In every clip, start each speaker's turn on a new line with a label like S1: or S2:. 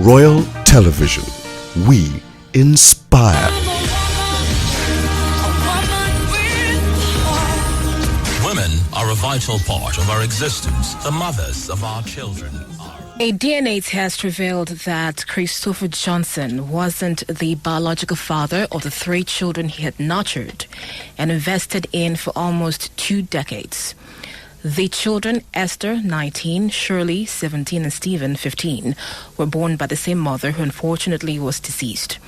S1: Royal Television. We inspire.
S2: Women are a vital part of our existence, the mothers of our children.
S3: A DNA test revealed that Christopher Johnson wasn't the biological father of the 3 children he had nurtured and invested in for almost 2 decades. The children, Esther, 19, Shirley, 17, and Stephen, 15, were born by the same mother who unfortunately was deceased.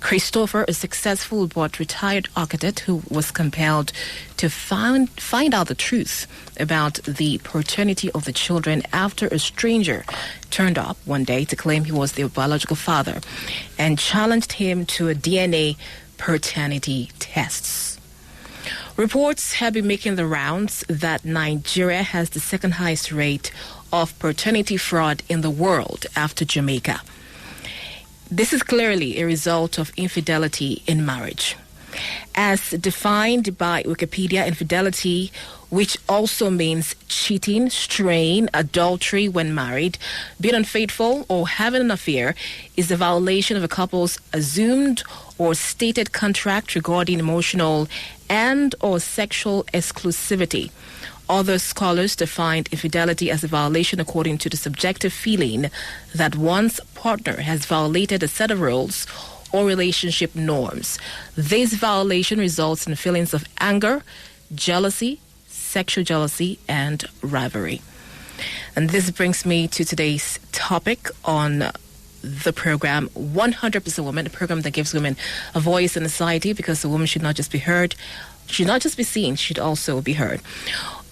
S3: Christopher, a successful but retired architect who was compelled to find out the truth about the paternity of the children after a stranger turned up one day to claim he was their biological father and challenged him to a DNA paternity tests. Reports have been making the rounds that Nigeria has the second highest rate of paternity fraud in the world after Jamaica. This is clearly a result of infidelity in marriage. As defined by Wikipedia, infidelity, which also means cheating, straying, adultery when married, being unfaithful, or having an affair, is a violation of a couple's assumed or stated contract regarding emotional and or sexual exclusivity. Other scholars defined infidelity as a violation according to the subjective feeling that one's partner has violated a set of rules or relationship norms. This violation results in feelings of anger, jealousy, sexual jealousy, and rivalry. And this brings me to today's topic on the program, 100% Women, a program that gives women a voice in society, because a woman should not just be heard, should not just be seen, should also be heard.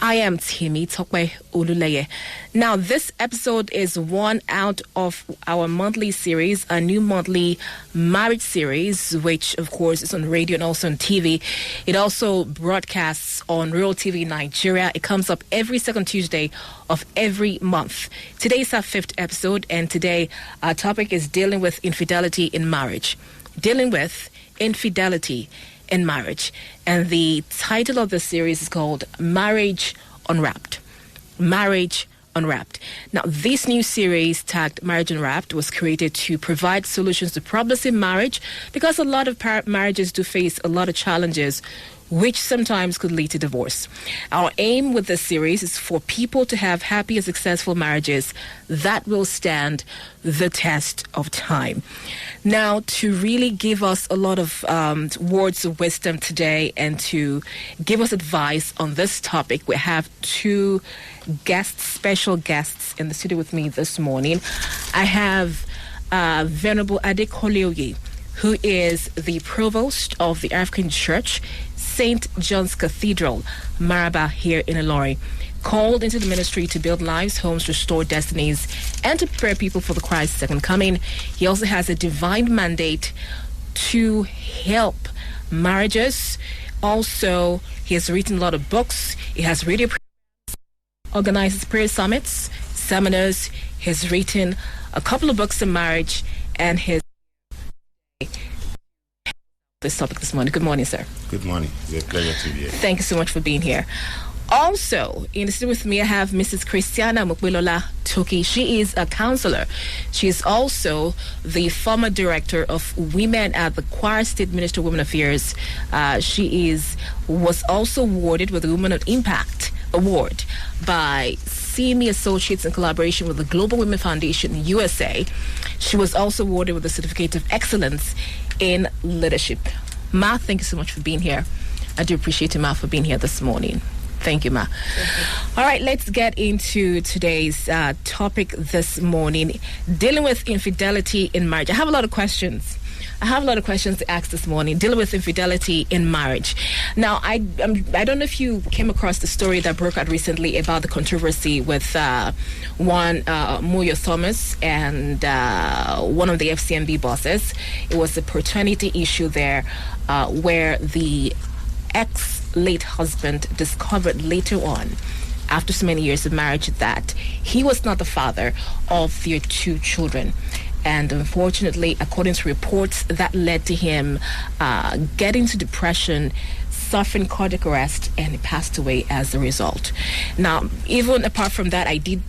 S3: I am Temitope Oluleye. Now, this episode is one out of our monthly series, a new monthly marriage series, which, of course, is on radio and also on TV. It also broadcasts on Real TV Nigeria. It comes up every second Tuesday of every month. Today is our 5th episode, and today our topic is dealing with infidelity in marriage. Dealing with infidelity in marriage. And the title of the series is called Marriage Unwrapped. Marriage Unwrapped. Now, this new series tagged Marriage Unwrapped was created to provide solutions to problems in marriage, because a lot of marriages do face a lot of challenges which sometimes could lead to divorce. Our aim with this series is for people to have happy and successful marriages that will stand the test of time. Now, to really give us a lot of words of wisdom today and to give us advice on this topic, we have 2 guests, special guests in the studio with me this morning. I have Venerable Adekoleoye, who is the provost of the African Church, St. John's Cathedral, Maraba, here in Ilorin, called into the ministry to build lives, homes, restore destinies, and to prepare people for the Christ's second coming. He also has a divine mandate to help marriages. Also, he has written a lot of books. He has radio, organizes prayer summits, seminars. He has written a couple of books on marriage, and his this topic this morning. Good morning, sir.
S4: Good morning. It's a pleasure to be here.
S3: Thank you so much for being here. Also, in the studio with me, I have Mrs. Christiana Mukwilola Toki. She is a counselor. She is also the former director of Women at the Kwara State Ministry of Women Affairs. She was also awarded with the Women of Impact Award by CME Associates in collaboration with the Global Women Foundation USA. She was also awarded with the Certificate of Excellence in Leadership. Ma, thank you so much for being here. I do appreciate you, Ma, for being here this morning. Thank you, Ma. All right, let's get into today's topic this morning, dealing with infidelity in marriage. I have a lot of questions. To ask this morning, dealing with infidelity in marriage. Now, I don't know if you came across the story that broke out recently about the controversy with one Muyo Thomas and one of the FCMB bosses. It was a paternity issue there where the ex-late husband discovered later on, after so many years of marriage, that he was not the father of their 2 children. And unfortunately, according to reports, that led to him getting into depression, suffering cardiac arrest, and he passed away as a result. Now, even apart from that, I did,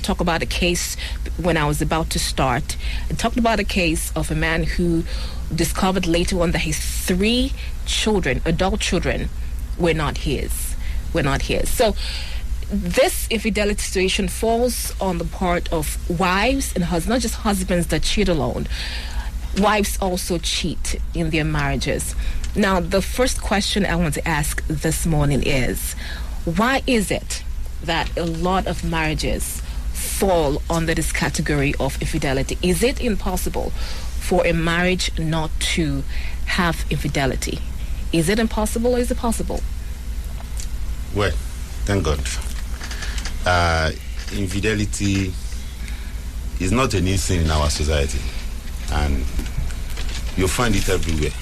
S3: talk about a case when I was about to start. I talked about a case of a man who discovered later on that his 3 children, adult children, were not his. So this infidelity situation falls on the part of wives and husbands, not just husbands that cheat alone. Wives also cheat in their marriages. Now, the first question I want to ask this morning is, why is it that a lot of marriages fall under this category of infidelity? Is it impossible for a marriage not to have infidelity? Is it impossible or is it possible?
S4: Well, thank God. Infidelity is not a new thing in our society, and you find it everywhere.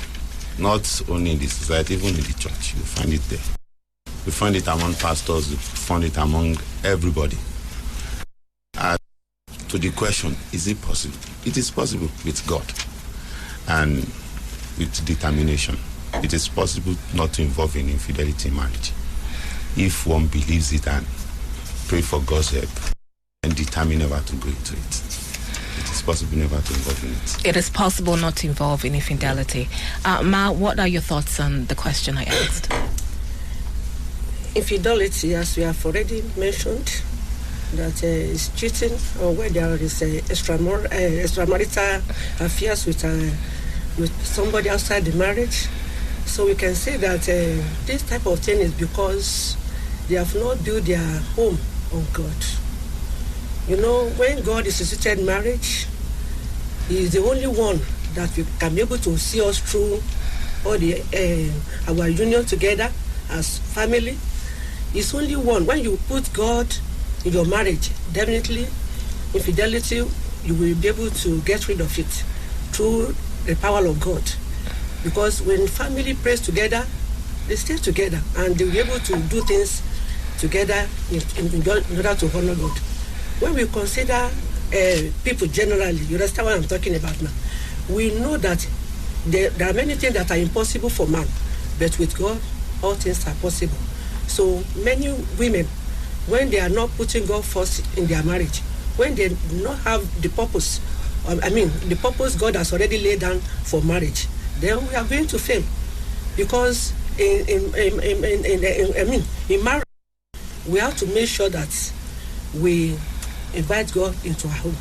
S4: Not only in the society, even in the church, you find it there. You find it among pastors, you find it among everybody. To the question, is it possible? It is possible with God and with determination. It is possible not to involve in infidelity in marriage if one believes it and pray for God's help and determine never to go into it. It is possible never to involve in it.
S3: It is possible not to involve in infidelity. Ma, what are your thoughts on the question I asked?
S5: Infidelity, as we have already mentioned, that is cheating, or where there is extramarital affairs with somebody outside the marriage. So we can say that this type of thing is because they have not built their home on God. When God instituted marriage, He is the only one that we can be able to see us through all our union together as family. It's only one. When you put God in your marriage, definitely infidelity, you will be able to get rid of it through the power of God. Because when family prays together, they stay together and they'll be able to do things together in order to honor God. When we consider people generally, you understand what I'm talking about now, we know that there are many things that are impossible for man, but with God, all things are possible. So many women, when they are not putting God first in their marriage, when they do not have the purpose, the purpose God has already laid down for marriage, then we are going to fail. Because in marriage, we have to make sure that we invite God into our home,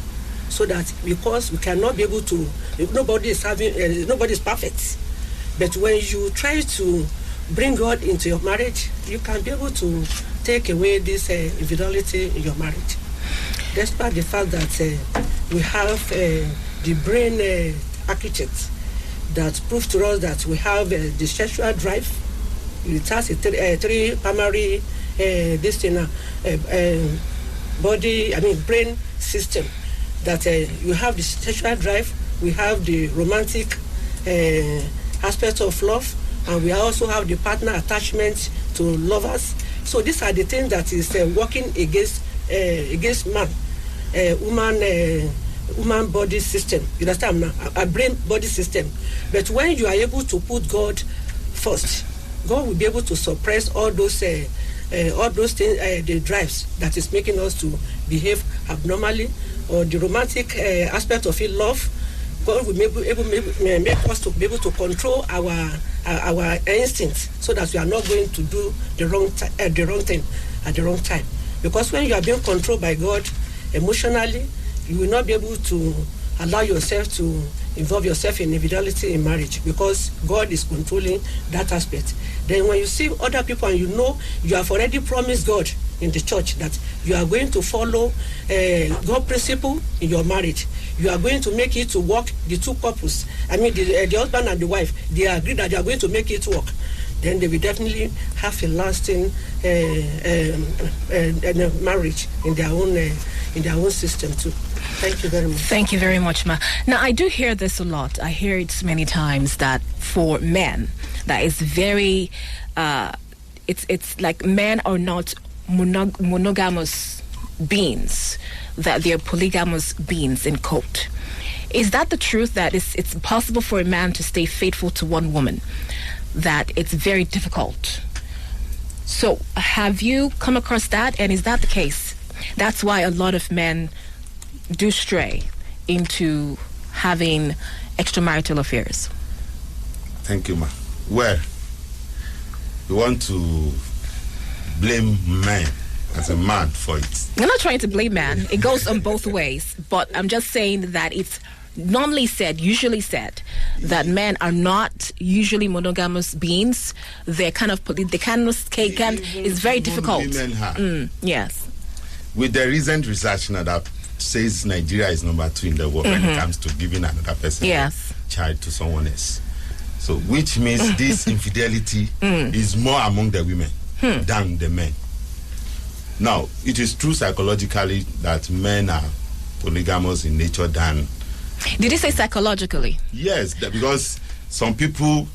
S5: so that, because we cannot be able to, nobody is perfect. But when you try to bring God into your marriage, you can be able to take away this infidelity in your marriage. Despite the fact that we have the brain architects that prove to us that we have the sexual drive. It has three primary brain system. That you have the sexual drive, we have the romantic aspect of love, and we also have the partner attachment to lovers. So these are the things that is working against man, woman body system. You understand now? A brain body system. But when you are able to put God first, God will be able to suppress all those things, the drives that is making us to behave abnormally, or the romantic aspect of it, love. God will make us to be able to control our instincts, so that we are not going to do the wrong thing at the wrong time. Because when you are being controlled by God emotionally, you will not be able to allow yourself to involve yourself in infidelity in marriage, because God is controlling that aspect. Then when you see other people and you know you have already promised God in the church that you are going to follow God's principle in your marriage, you are going to make it to work, the two couples, the husband and the wife, they agree that they are going to make it work, then they will definitely have a lasting marriage in their own system too. Thank you very much.
S3: Thank you very much, Ma. Now, I do hear this a lot. I hear it many times that for men, that is very, it's like men are not monogamous beings, that they're polygamous beings, in quote. Is that the truth, that it's possible for a man to stay faithful to one woman, that it's very difficult. So have you come across that, and is that the case? That's why a lot of men do stray into having extramarital affairs.
S4: Thank you, ma. Well, you want to blame men as a man for it.
S3: I'm not trying to blame man. It goes on both ways. But I'm just saying that it's usually said, that men are not usually monogamous beings. They're kind of, it's very difficult.
S4: Women are.
S3: Yes.
S4: With the recent research now that says Nigeria is number 2 in the world when it comes to giving another person a child to someone else. So, which means this infidelity is more among the women than the men. Now, it is true psychologically that men are polygamous in nature than...
S3: Did you say psychologically?
S4: Yes, because some people,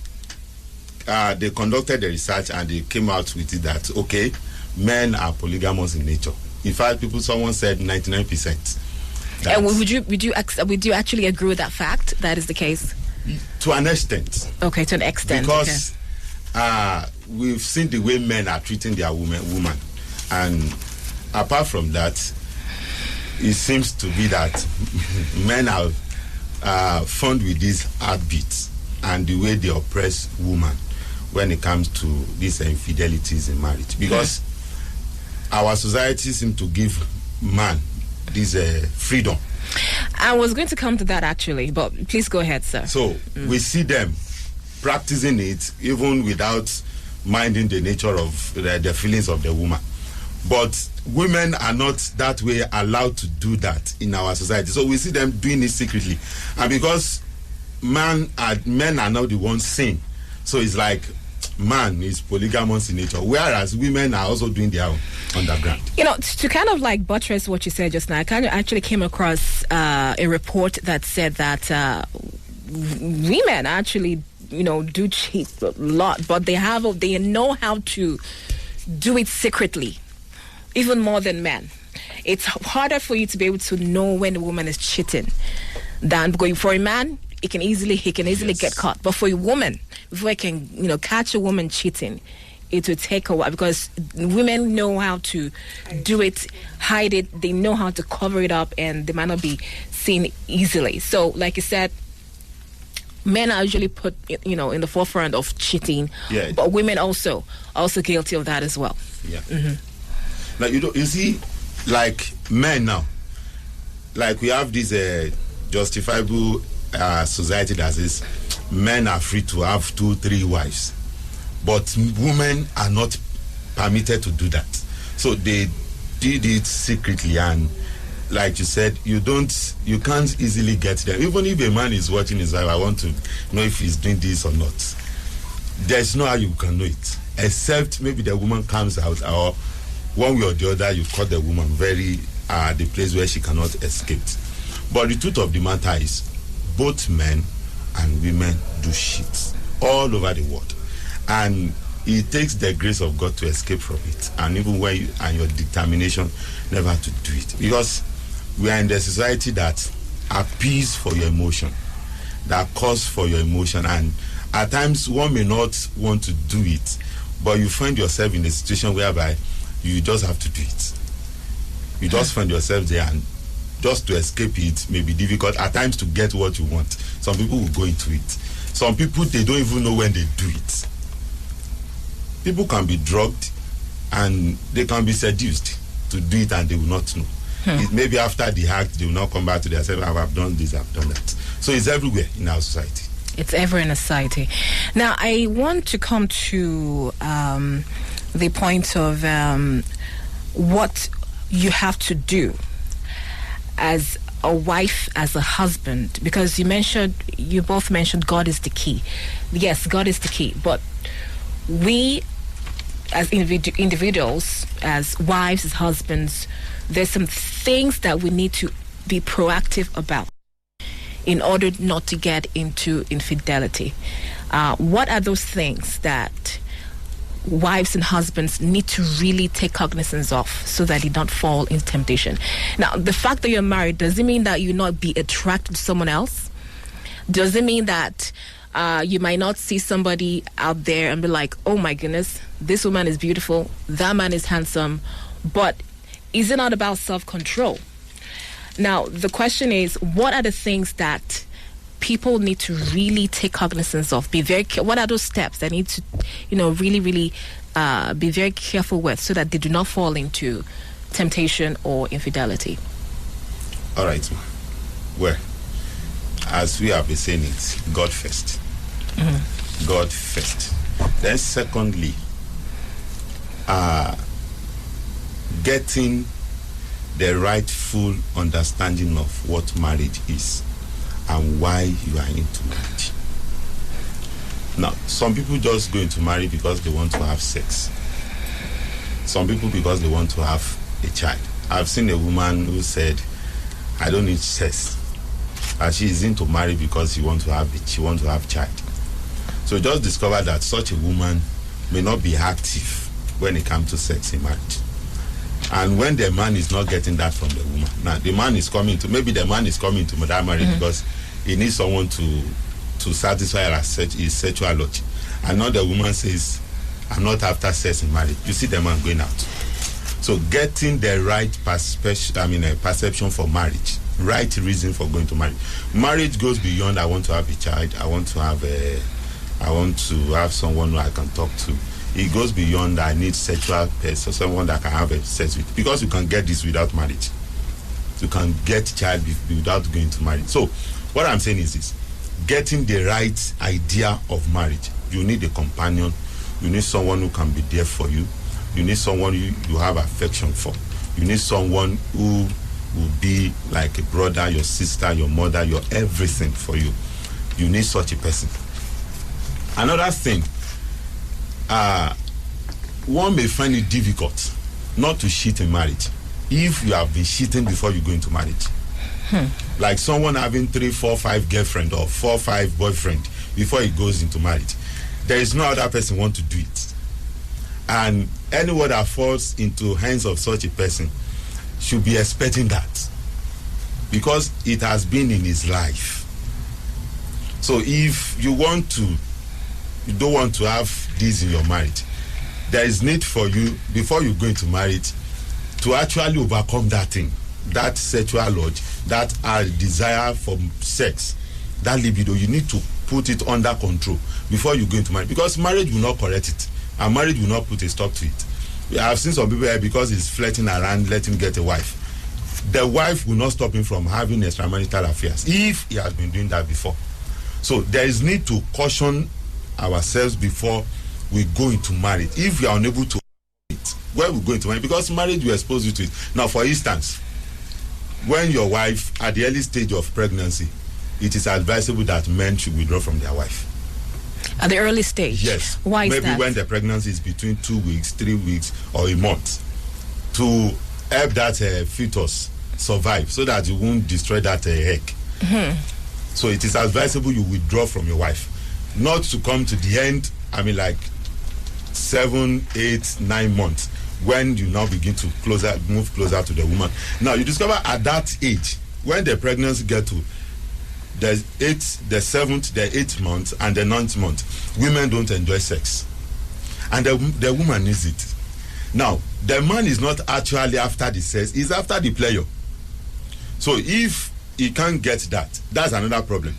S4: they conducted the research and they came out with it that, okay, men are polygamous in nature. In fact, someone said 99%.
S3: And would you actually agree with that fact? That is the case?
S4: To an extent.
S3: Okay, to an extent.
S4: Because we've seen the way men are treating their woman. And apart from that, it seems to be that men are fond with these heartbeats and the way they oppress women when it comes to these infidelities in marriage. Because our society seems to give man this freedom.
S3: I was going to come to that actually, but please go ahead, sir.
S4: So we see them practicing it even without minding the nature of the feelings of the woman. But women are not that way allowed to do that in our society. So we see them doing it secretly. And because men are not the ones saying, so it's like man is polygamous in nature, whereas women are also doing their own underground.
S3: You know, to kind of like buttress what you said just now, I kind of actually came across a report that said that women actually, do cheat a lot, but they know how to do it secretly, even more than men. It's harder for you to be able to know when a woman is cheating than going for a man. He can easily get caught. But for a woman, before I can, catch a woman cheating, it will take a while because women know how to do it, hide it. They know how to cover it up, and they might not be seen easily. So, like you said, men are usually put, in the forefront of cheating.
S4: Yeah.
S3: But women also guilty of that as well.
S4: Yeah. Now you see, like men now, like we have this justifiable society that says men are free to have 2-3 wives, but women are not permitted to do that. So they did it secretly, and like you said, you can't easily get them. Even if a man is watching his wife, I want to know if he's doing this or not. There's no how you can know it, except maybe the woman comes out, or one way or the other, you caught the woman very the place where she cannot escape. But the truth of the matter is, both men and women do shit all over the world, and it takes the grace of God to escape from it, and even when and your determination never to do it, because we are in the society that appeals for your emotion, that calls for your emotion, and at times one may not want to do it, but you find yourself in a situation whereby you just have to do it. You just find yourself there, and just to escape it may be difficult at times to get what you want. Some people will go into it. Some people, they don't even know when they do it. People can be drugged and they can be seduced to do it, and they will not know. Maybe after the act, they will not come back to themselves, I've done this, I've done that. So it's everywhere in our society.
S3: It's ever in a society. Now, I want to come to the point of what you have to do as a wife, as a husband, because you both mentioned God is the key. Yes, God is the key, but we as individuals, as wives, as husbands, there's some things that we need to be proactive about in order not to get into infidelity. What are those things that wives and husbands need to really take cognizance of so that they don't fall into temptation? Now, the fact that you're married, does it mean that you not be attracted to someone else? Does it mean that You might not see somebody out there and be like, oh my goodness, this woman is beautiful, that man is handsome. But is it not about self-control? Now, the question is, what are the things that people need to really take cognizance of? What are those steps they need to, really, really be very careful with so that they do not fall into temptation or infidelity?
S4: All right. Well, as we have been saying it, God first. Mm-hmm. God first. Then secondly, getting the rightful understanding of what marriage is and why you are into marriage. Now, some people just go into marriage because they want to have sex. Some people because they want to have a child. I've seen a woman who said, I don't need sex. And she is into marriage because she wants to have child. So just discover that such a woman may not be active when it comes to sex in marriage. And when the man is not getting that from the woman, now the man is coming to that marriage because he needs someone to satisfy his sexual urge. And now the woman says, I'm not after sex in marriage. You see the man going out. So getting the right perception for marriage, right reason for going to marriage. Marriage goes beyond I want to have a child, I want to have someone who I can talk to. It goes beyond I need sexual person, someone that I can have a sex with. Because you can get this without marriage. You can get child without going to marriage. So what I'm saying is this: getting the right idea of marriage. You need a companion. You need someone who can be there for you. You need someone you have affection for. You need someone who will be like a brother, your sister, your mother, your everything for you. You need such a person. Another thing, one may find it difficult not to cheat in marriage if you have been cheating before you go into marriage. Like someone having 3, 4, 5 girlfriend or 4, 5 boyfriend before he goes into marriage. There is no other person want to do it. And anyone that falls into hands of such a person should be expecting that, because it has been in his life. So if you don't want to have this in your marriage, there is need for you, before you go into marriage, to actually overcome that thing, that sexual urge, that desire for sex, that libido. You need to put it under control before you go into marriage, because marriage will not correct it, and marriage will not put a stop to it. I have seen some people here, because he's flirting around, let him get a wife. The wife will not stop him from having extramarital affairs if he has been doing that before. So there is need to caution ourselves before we go into marriage. If we are unable to it, where we go into marriage, because marriage will expose you to it. Now, for instance, when your wife at the early stage of pregnancy, it is advisable that men should withdraw from their wife.
S3: At the early stage?
S4: Yes.
S3: Why is that?
S4: Maybe when the pregnancy is between 2 weeks, 3 weeks, or a month, to help that fetus survive, so that you won't destroy that egg. Mm-hmm. So it is advisable you withdraw from your wife, not to come to the end, like 7, 8, 9 months, when you now begin to move closer to the woman. Now you discover at that age, when the pregnancy gets to the 7th, the 8th month, and the 9th month, women don't enjoy sex, and the woman needs it. Now the man is not actually after the sex; he's after the pleasure. So if he can't get that, that's another problem.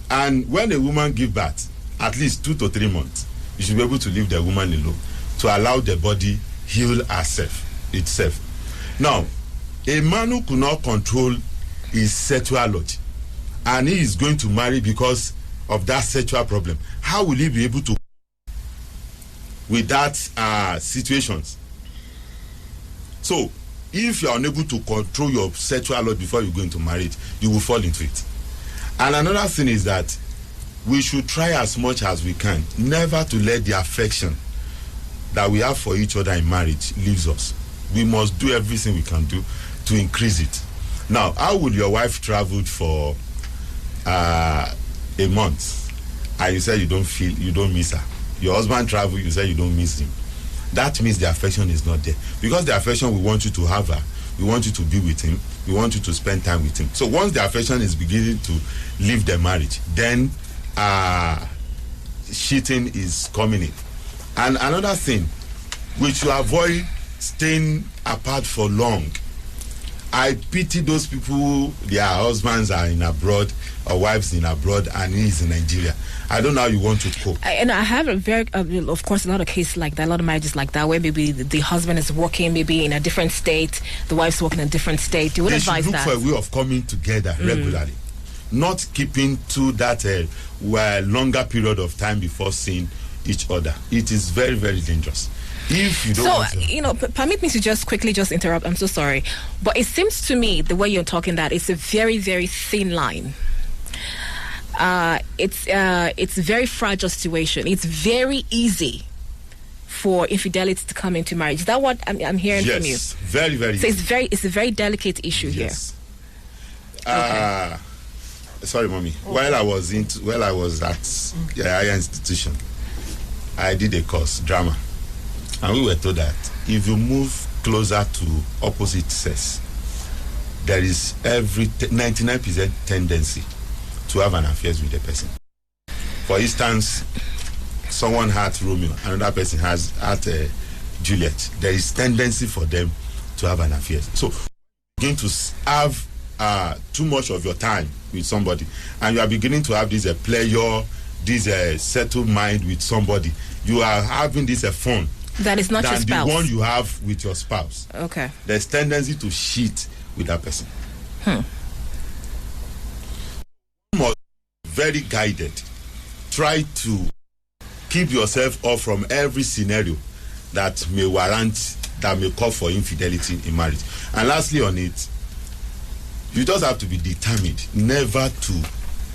S4: And when a woman gives birth, at least 2 to 3 months, you should be able to leave the woman alone to allow the body heal itself. Now, a man who could not control his sexual urge, and he is going to marry because of that sexual problem, how will he be able to with that situations? So if you are unable to control your sexual urge before you go into marriage, you will fall into it. And another thing is that we should try as much as we can never to let the affection that we have for each other in marriage leaves us. We must do everything we can do to increase it. Now, how would your wife travel for a month and you say you don't miss her? Your husband travel, you say you don't miss him. That means the affection is not there. Because the affection, we want you to have her, we want you to be with him, we want you to spend time with him. So once the affection is beginning to leave the marriage, then cheating is coming in. And another thing, we should avoid staying apart for long. I pity those people, their husbands are in abroad or wives in abroad and he is in Nigeria. I don't know how you want to cope.
S3: And I have a very, of course, a lot of cases like that, a lot of marriages like that, where maybe the husband is working maybe in a different state, the wife's working in a different state. You would advise that?
S4: They should look for a way of coming together regularly, not keeping to that longer period of time before seeing each other. It is very, very dangerous. If you don't
S3: permit me to just quickly interrupt. I'm so sorry. But it seems to me, the way you're talking that, it's a very, very thin line. It's a very fragile situation. It's very easy for infidelity to come into marriage. Is that what I'm hearing from you?
S4: Yes, very, very
S3: so
S4: easy.
S3: It's a very delicate issue here.
S4: Okay. Sorry, mommy. While I was at the higher institution, I did a course, drama. And we were told that if you move closer to opposite sex, there is 99% tendency to have an affair with the person. For instance, someone had Romeo, another person had Juliet. There is tendency for them to have an affair. So, you're going to have too much of your time with somebody, and you are beginning to have this pleasure, this settled mind with somebody. You are having this fun. That is not your spouse. The one you have with your spouse.
S3: Okay.
S4: There's tendency to cheat with that person. Very guided. Try to keep yourself off from every scenario that may call for infidelity in marriage. And lastly on it, you just have to be determined never to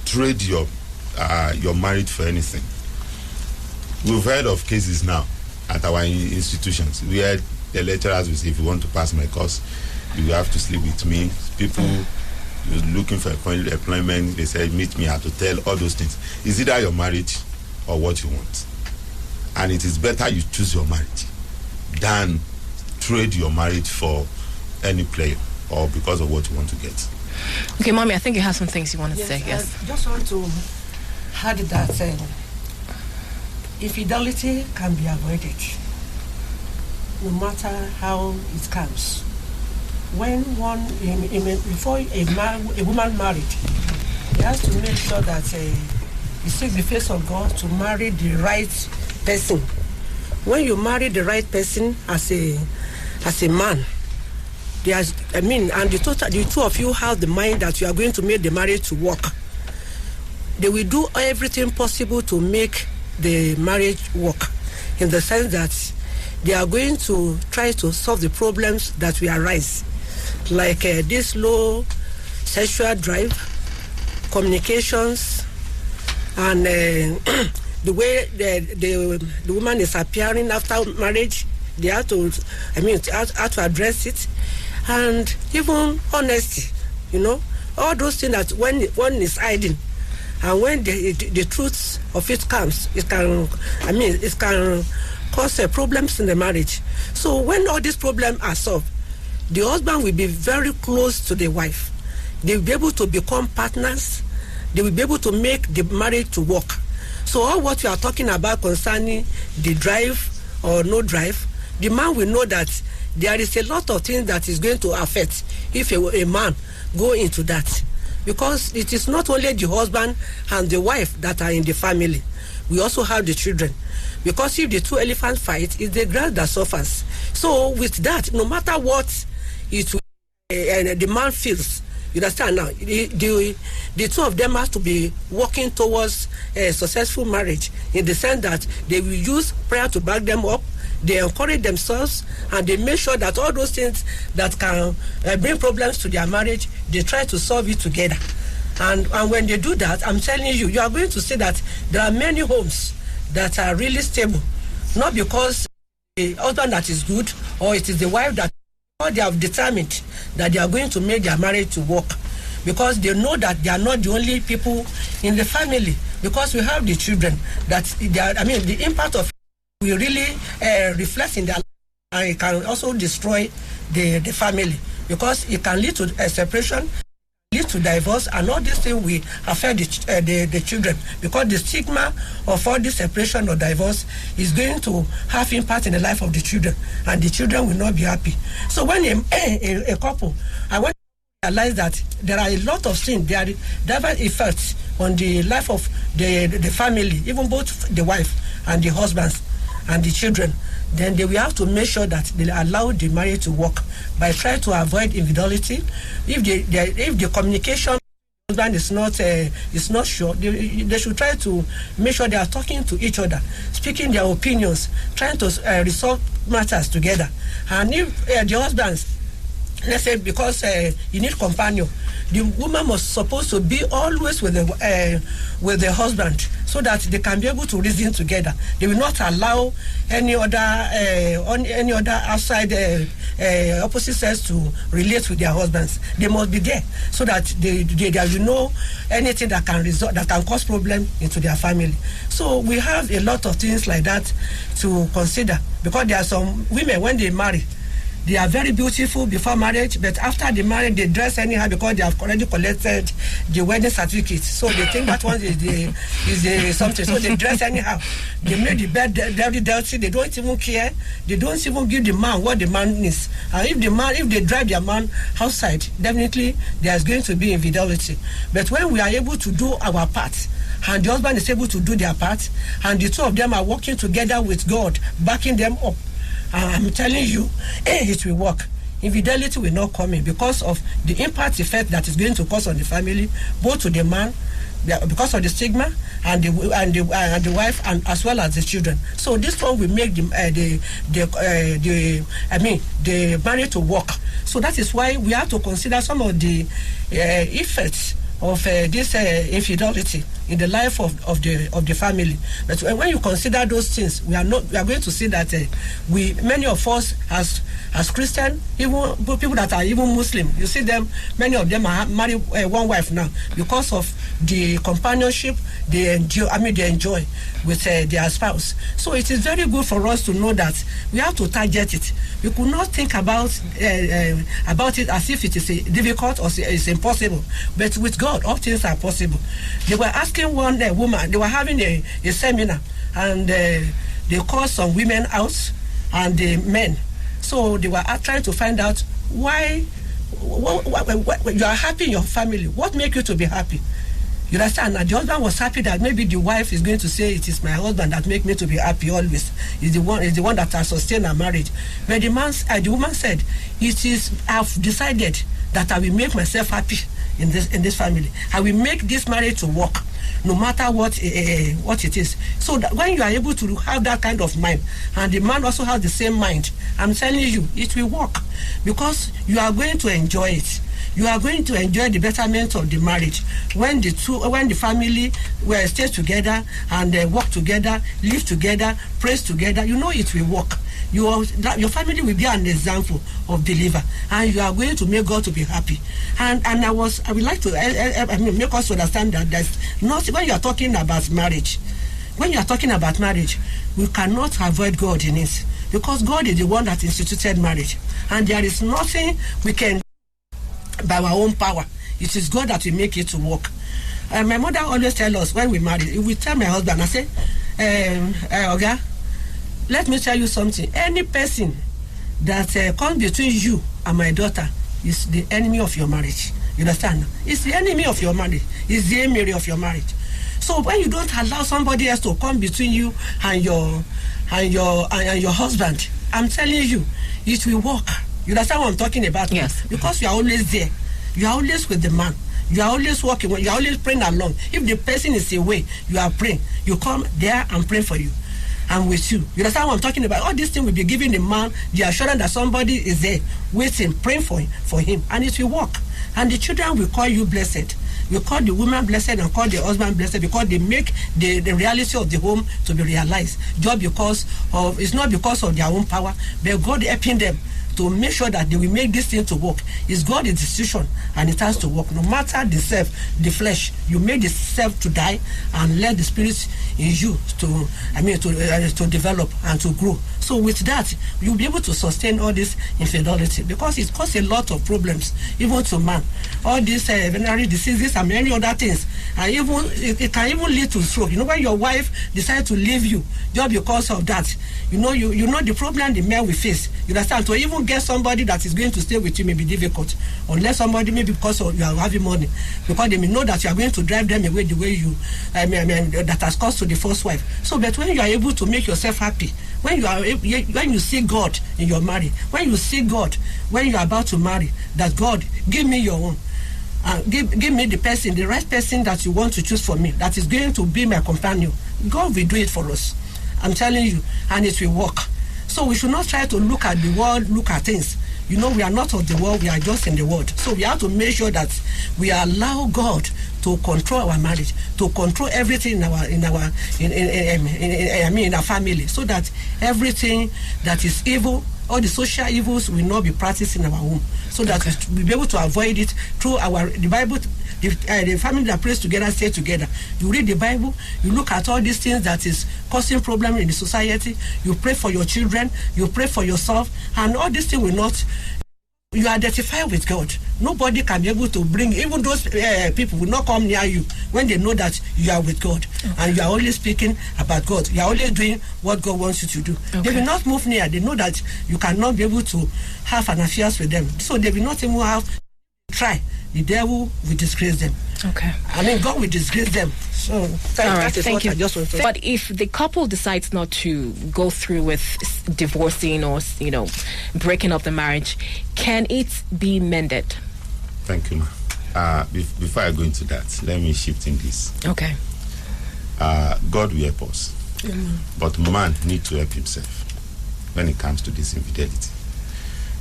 S4: trade your marriage for anything. We've heard of cases now at our institutions. We had the lecturers will say, if you want to pass my course, you have to sleep with me. People looking for employment, they say, meet me at hotel, all those things. It's either your marriage or what you want. And it is better you choose your marriage than trade your marriage for any player or because of what you want to get.
S3: Okay, Mommy, I think you have some things you want to say. Yes.
S5: I just want to add that infidelity can be avoided no matter how it comes. When before a woman married, he has to make sure that he seeks the face of God to marry the right person. When you marry the right person as a man, the two of you have the mind that you are going to make the marriage to work. They will do everything possible to make the marriage work, in the sense that they are going to try to solve the problems that will arise, like this low sexual drive, communications, and the way the woman is appearing after marriage. They have to, have to address it, and even honesty. All those things that when one is hiding. And when the truth of it comes, it can cause problems in the marriage. So when all these problems are solved, the husband will be very close to the wife. They will be able to become partners. They will be able to make the marriage to work. So all what you are talking about concerning the drive or no drive, the man will know that there is a lot of things that is going to affect if a man go into that. Because it is not only the husband and the wife that are in the family. We also have the children. Because if the two elephants fight, it's the grass that suffers. So with that, no matter what the man feels, you understand now, the two of them have to be working towards a successful marriage, in the sense that they will use prayer to back them up. They encourage themselves, and they make sure that all those things that can bring problems to their marriage, they try to solve it together. And when they do that, I'm telling you, you are going to see that there are many homes that are really stable, not because the husband that is good, or it is the wife that, or they have determined that they are going to make their marriage to work, because they know that they are not the only people in the family, because we have the children that they are, the impact of will really reflect in their life, and it can also destroy the family, because it can lead to a separation, lead to divorce, and all these things will affect the children, because the stigma of all this separation or divorce is going to have impact in the life of the children, and the children will not be happy. So when a couple, I want to realize that there are a lot of things, there are diverse effects on the life of the family, even both the wife and the husbands and the children. Then they will have to make sure that they allow the marriage to work by trying to avoid infidelity. If the communication husband is not sure, they should try to make sure they are talking to each other, speaking their opinions, trying to resolve matters together. And if the husbands, let's say because you need companion, the woman was supposed to be always with the husband, so that they can be able to reason together. They will not allow any other outside opposite sex to relate with their husbands. They must be there, so that they will know anything that can cause problem into their family. So we have a lot of things like that to consider, because there are some women, when they marry, they are very beautiful before marriage, but after the marriage they dress anyhow because they have already collected the wedding certificate. So they think that one is something. So they dress anyhow. They make the bed very dirty. They don't even care. They don't even give the man what the man needs. And if they drive their man outside, definitely there is going to be infidelity. But when we are able to do our part, and the husband is able to do their part, and the two of them are working together with God, backing them up, I'm telling you, it will work. Infidelity will not come in because of the impact effect that is going to cause on the family, both to the man, because of the stigma, and the wife, and as well as the children. So this one will make the marriage to work. So that is why we have to consider some of the effects of this infidelity in the life of the family. But when you consider those things, we are going to see that many of us as Christian, even people that are even Muslim, you see them, many of them are married one wife now because of the companionship they enjoy with their spouse. So it is very good for us to know that we have to target it. We could not think about it as if it is difficult or it's impossible. But with God, all things are possible. They were asking one woman, they were having a seminar, and they called some women out and the men. So they were trying to find out why you are happy in your family. What makes you to be happy? You understand? And the husband was happy that maybe the wife is going to say, it is my husband that makes me to be happy always. Is the one that has sustained our marriage. But the woman said, I've decided that I will make myself happy in this family. I will make this marriage to work, no matter what it is. So that when you are able to have that kind of mind, and the man also has the same mind, I'm telling you, it will work, because you are going to enjoy it. You are going to enjoy the betterment of the marriage when the family will stay together and work together, live together, praise together. You know it will work. Your family will be an example of believer, and you are going to make God to be happy. And I would like to make us understand that there's not, when you are talking about marriage, we cannot avoid God in it, because God is the one that instituted marriage, and there is nothing we can by our own power. It is God that will make it to work. My mother always tell us when we marry, we tell my husband, I say, Oga, let me tell you something. Any person that comes between you and my daughter is the enemy of your marriage. You understand? It's the enemy of your marriage. It's the enemy of your marriage. So when you don't allow somebody else to come between you and your husband, I'm telling you, it will work. You understand what I'm talking about?
S3: Yes.
S5: Because you are always there. You are always with the man. You are always walking. You are always praying along. If the person is away, you are praying. You come there and pray for you. I'm with you. You understand what I'm talking about? All these things will be giving the man the assurance that somebody is there waiting, praying for him, and it will work. And the children will call you blessed. We call the woman blessed and call the husband blessed, because they make the reality of the home to be realized. Just because of, it's not because of their own power, but God helping them to make sure that they will make this thing to work. It's God's decision, and it has to work. No matter the flesh, you make the self to die and let the spirit in you to develop and to grow. So with that, you'll be able to sustain all this infidelity, because it causes a lot of problems, even to man. All these venereal diseases and many other things, and even it can even lead to stroke. When your wife decides to leave you just because of that, you know the problem the men will face. You understand? To even get somebody that is going to stay with you may be difficult, unless somebody maybe because of you are having money, because they may know that you are going to drive them away the way you that has caused to the first wife. So, but when you are able to make yourself happy, when you see God in your marriage, when you see God when you are about to marry, that God, give me your own. Give me the right person that you want to choose for me, that is going to be my companion. God will do it for us. I'm telling you, and it will work. So we should not try to look at the world, look at things. We are not of the world, we are just in the world. So we have to make sure that we allow God to control our marriage, to control everything in our family, so that everything that is evil, all the social evils will not be practiced in our home, so that we'll be able to avoid it through the Bible. The family that prays together stay together. You read the Bible, you look at all these things that is causing problems in the society, you pray for your children, you pray for yourself, and all these things will not. You identify with God. Nobody can be able to bring, even those people will not come near you when they know that you are with God, and you are only speaking about God. You are only doing what God wants you to do. They will not move near. They know that you cannot be able to have an affair with them. So they will not even try. The devil will disgrace them.
S3: Okay.
S5: God will disgrace them. So
S3: thank you. But if the couple decides not to go through with divorcing or breaking up the marriage, can it be mended?
S4: Thank you, ma. Before I go into that, let me shift in this.
S3: Okay.
S4: God will help us, but man needs to help himself when it comes to this infidelity.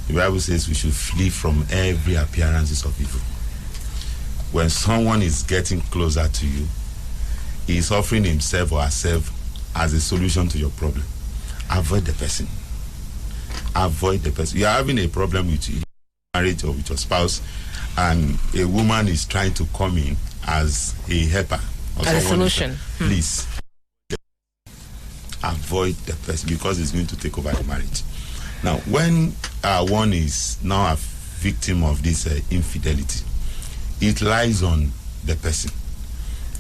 S4: The Bible says we should flee from every appearances of evil. When someone is getting closer to you, he is offering himself or herself as a solution to your problem. Avoid the person. Avoid the person. You are having a problem with your marriage or with your spouse, and a woman is trying to come in as a helper or
S3: as a solution.
S4: Please avoid the person, because it's going to take over the marriage. Now, when one is now a victim of this infidelity, it lies on the person.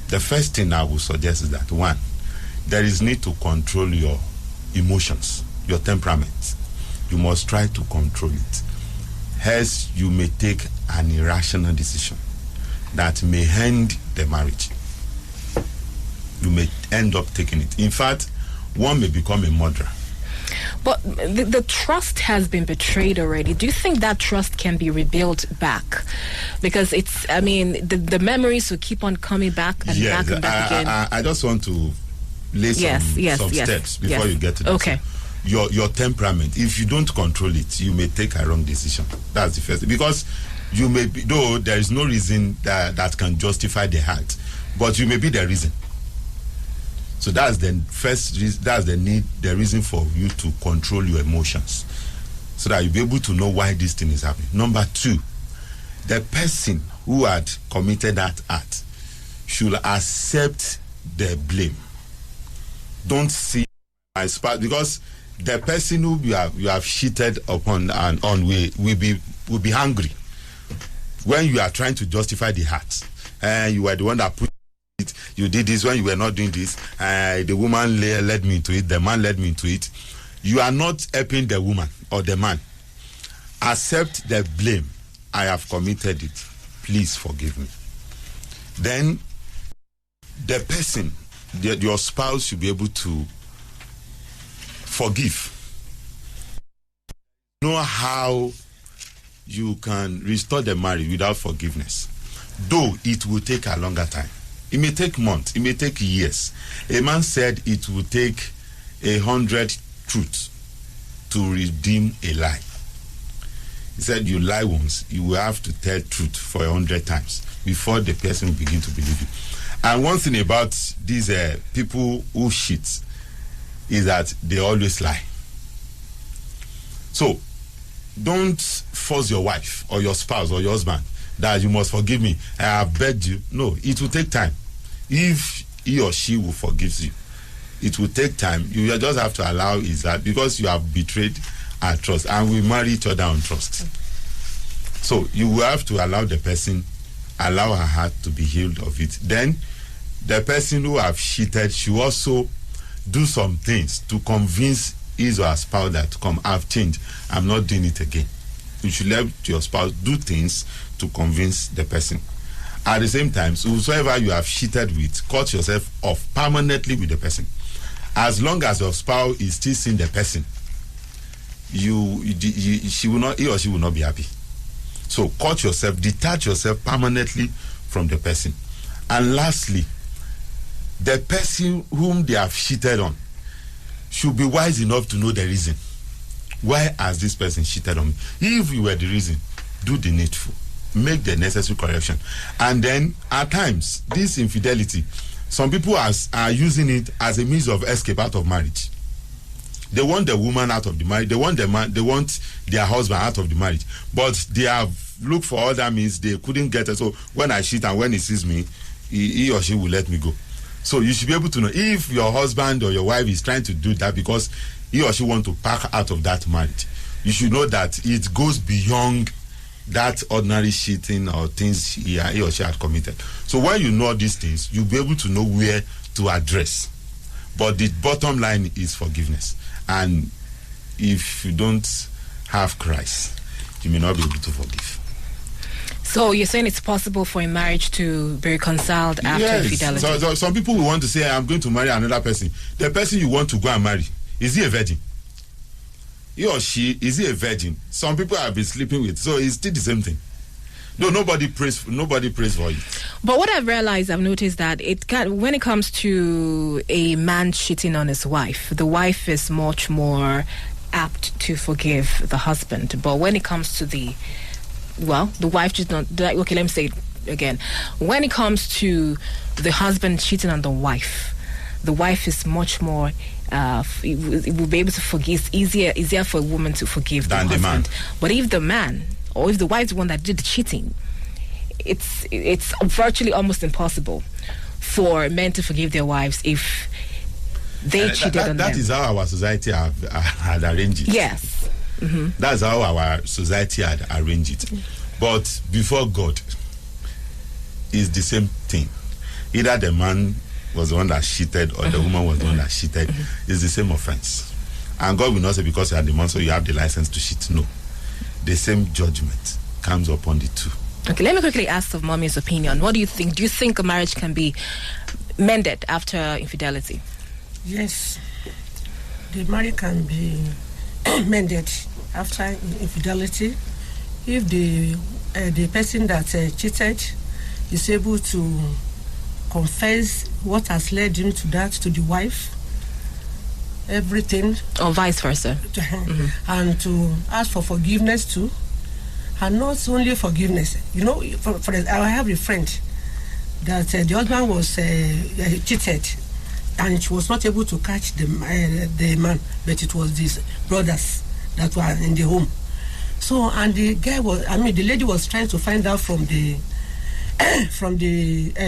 S4: The first thing I would suggest is that, one, there is need to control your emotions, your temperament. You must try to control it. Else, you may take an irrational decision that may end the marriage. You may end up taking it. In fact, one may become a murderer.
S3: But the trust has been betrayed already. Do you think that trust can be rebuilt back? Because the memories will keep on coming back and back and back again.
S4: I just want to lay some steps before you get to that. Okay. Your temperament, if you don't control it, you may take a wrong decision. That's the first thing. Because you may be, though there is no reason that can justify the act, but you may be the reason. So that's the first reason, that's the reason for you to control your emotions, so that you'll be able to know why this thing is happening. Number two, the person who had committed that act should accept the blame. Don't see my spouse, because the person who you have cheated upon and on will be angry when you are trying to justify the act. You were the one that put it, you did this when you were not doing this. The woman led me into it, the man led me into it. You are not helping the woman or the man. Accept the blame. I have committed it. Please forgive me. Then the person, your spouse, should be able to forgive. Know how you can restore the marriage without forgiveness, though it will take a longer time. It may take months, it may take years. A man said it will take 100 truths to redeem a lie. He said, you lie once, you will have to tell truth for 100 times before the person will begin to believe you. And one thing about these people who cheat is that they always lie. So, don't force your wife or your spouse or your husband that you must forgive me. I have begged you. No, it will take time. If he or she will forgive you, it will take time. You just have to allow is that because you have betrayed our trust and we marry each other on trust. So you will have to allow the person, allow her heart to be healed of it. Then the person who have cheated should also do some things to convince his or her spouse that I've changed. I'm not doing it again. You should let your spouse do things to convince the person. At the same time, whosoever you have cheated with, cut yourself off permanently with the person. As long as your spouse is still seeing the person, he or she will not be happy. So cut yourself, detach yourself permanently from the person. And lastly, the person whom they have cheated on should be wise enough to know the reason. Why has this person cheated on me? If you were the reason, do the needful. Make the necessary correction. And then, at times, this infidelity, some people are using it as a means of escape out of marriage. They want the woman out of the marriage. They want the man. They want their husband out of the marriage. But they have looked for other means. They couldn't get it. So when I cheat and when he sees me, he or she will let me go. So you should be able to know if your husband or your wife is trying to do that because he or she want to pack out of that marriage. You should know that it goes beyond that ordinary cheating or things he or she had committed. So when you know these things, you'll be able to know where to address. But the bottom line is forgiveness. And if you don't have Christ, you may not be able to forgive.
S3: So you're saying it's possible for a marriage to be reconciled after infidelity?
S4: So some people will want to say, I'm going to marry another person. The person you want to go and marry, is he a virgin? He or she, is he a virgin? Some people have been sleeping with, so it's still the same thing. No, nobody prays for you.
S3: But what I've realized, I've noticed that when it comes to a man cheating on his wife, the wife is much more apt to forgive the husband. But when it comes to the wife just not. Okay, let me say it again. When it comes to the husband cheating on the wife is much more. It will be able to forgive. It's easier for a woman to forgive than the husband. The man. But if the man or if the wife's the one that did the cheating, it's virtually almost impossible for men to forgive their wives if they cheated on them.
S4: That is how our society had arranged it.
S3: Yes. Mm-hmm.
S4: That's how our society had arranged it. But before God, it's the same thing. Either the man was the one that cheated or the woman was the one that cheated. It's the same offense. And God will not say because you are the man, so you have the license to cheat. No. The same judgment comes upon the two.
S3: Okay, let me quickly ask of Mommy's opinion. What do you think? Do you think a marriage can be mended after infidelity?
S5: Yes. The marriage can be mended after infidelity if the person that cheated is able to confess what has led him to that to the wife, everything,
S3: or vice versa,
S5: and to ask for forgiveness too, and not only forgiveness. You know, for I have a friend that the husband was cheated, and she was not able to catch the man, but it was these brothers that were in the home. So, and the lady was trying to find out from the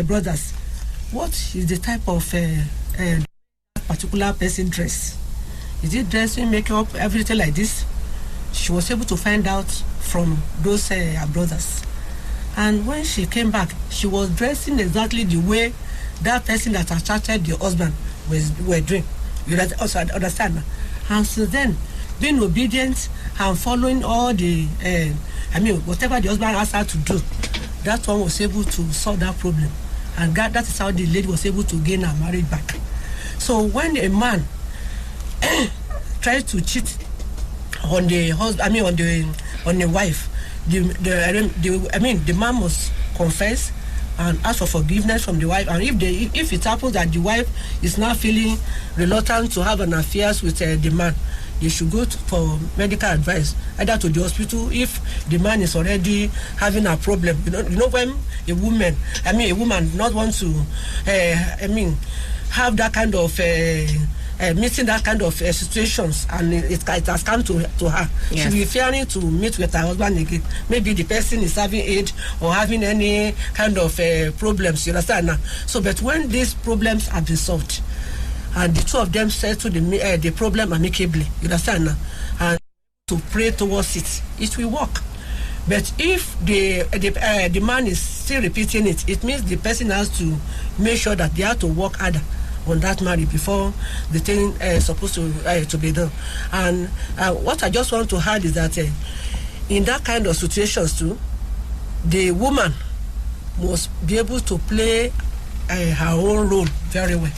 S5: brothers what is the type of particular person dress. Is it dressing, makeup, everything like this? She was able to find out from those brothers. And when she came back, she was dressing exactly the way that person that attracted the husband were doing. You also understand? And so then, being obedient and following all the, whatever the husband asked her to do, that one was able to solve that problem. And that is how the lady was able to gain her marriage back. So when a man tries to cheat on the husband, on the wife, the man must confess and ask for forgiveness from the wife. And if it happens that the wife is now feeling reluctant to have an affair with the man, they should go for medical advice, either to the hospital if the man is already having a problem. You know when a woman not want to, have that kind of meeting that kind of situations, and it has come to her.
S3: Yes.
S5: She'll be fearing to meet with her husband again. Maybe the person is having AIDS or having any kind of problems, you understand now? So, but when these problems have been solved, and the two of them settle the problem amicably, you understand now? And to pray towards it, it will work. But if the man is still repeating it, it means the person has to make sure that they have to work harder on that marriage before the thing is supposed to be done. And what I just want to add is that in that kind of situations too, the woman must be able to play her own role very well.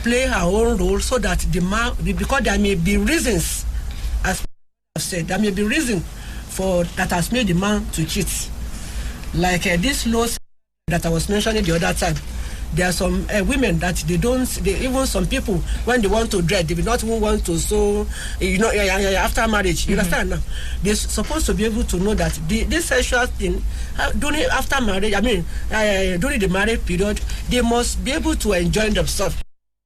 S5: Play her own role so that the man, because there may be reasons, as I've said, there may be reason for that has made the man to cheat. Like this law that I was mentioning the other time. There are some women that even some people, when they want to dread, they will not even want to sew, after marriage. You understand now? They're supposed to be able to know that this sexual thing, during after marriage, during the marriage period, they must be able to enjoy themselves.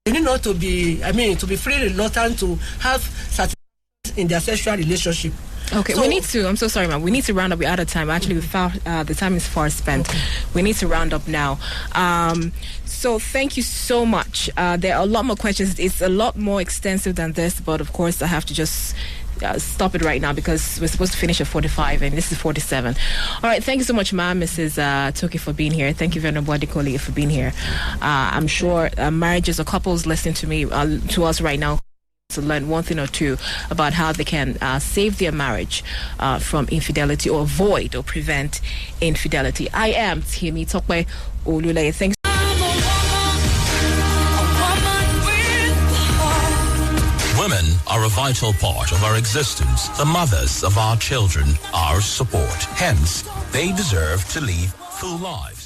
S5: They need not to be, to be free reluctant to have satisfaction in their sexual relationship.
S3: Okay, we need to, I'm so sorry, ma'am. We need to round up. We're out of time. Actually, the time is far spent. Okay. We need to round up now. So thank you so much. There are a lot more questions. It's a lot more extensive than this, but of course, I have to just stop it right now because we're supposed to finish at 45 and this is 47. All right, thank you so much, ma'am, Mrs. Toki, for being here. Thank you, Venerable Adekoli, for being here. I'm sure marriages or couples listening to us right now to learn one thing or two about how they can save their marriage from infidelity or avoid or prevent infidelity. I am Temitope Oluleye. Thanks.
S2: Women are a vital part of our existence, the mothers of our children, our support. Hence, they deserve to live full lives.